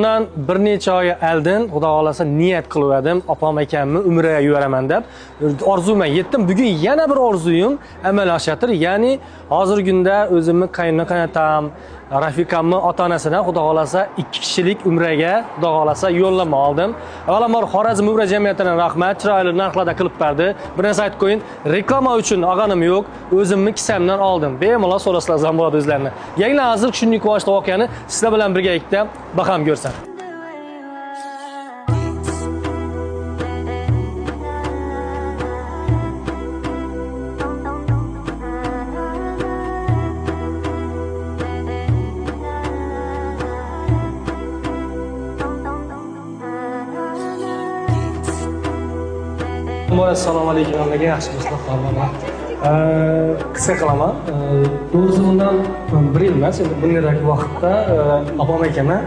Bundan bir necha oy oldin xudo xolasa niyat qilib edim, opam akamni umraga yuboraman deb. Orzumga yetdim. Bugun yana bir orzuyim amalga oshadir. Ya'ni hozirgi kunda o'zimni qaynotam, rafiqamni ota-onasidan xudo xolasa 2 kishilik umraga xudo xolasa yo'llanma oldim. Avvalambor Xorazm umra jamiyatidan rahmat, chiroyli narxlarda qilib berdi. Bir narsa aytib qo'yin, reklama uchun olganim yo'q, o'zimni kisamdan oldim. Bemalol so'rasizlar ham bo'ladi o'zlarini. Yana hozir shunday quvonchli voqeani sizlar bilan birgalikda baham ko'rsan. Assalomu alaykum hammaga, yaxshimisizlar xonlar. Qisqa qilaman. To'g'risi bundan bir yil emas, endi bunday vaqtda opam akamga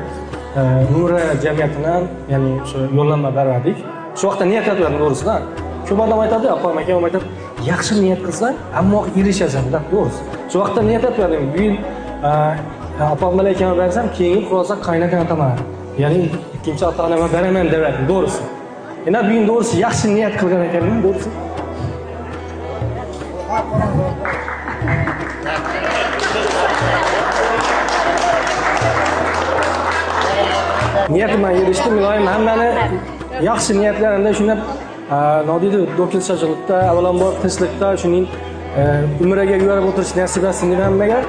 umra jamiyatidan, ya'ni o'sha yo'llanma berdik. Shu vaqtda niyat qildim to'g'risidan. Ko'p odam aytadi, opam akam aytadi, yaxshi niyat qilsang, ammo erishasan deb to'g'risi. Shu vaqtda niyat qildim. Bu yil opam bilan akamga bersam, keyin xulosa qaynakam ataman. Ya'ni ikkinchi ota-onamga beraman dedim to'g'risi. Endi bugun to'g'risi yaxshi niyat qilgan ekanman, to'g'risi. Niyatimga erishdim, iloyim hammani yaxshi niyatlarimda shunday nodiyda do'kilshachilikda, avvalambor tinchlikda shuning umraga yuborib o'tirish nasib etsin deb hammaga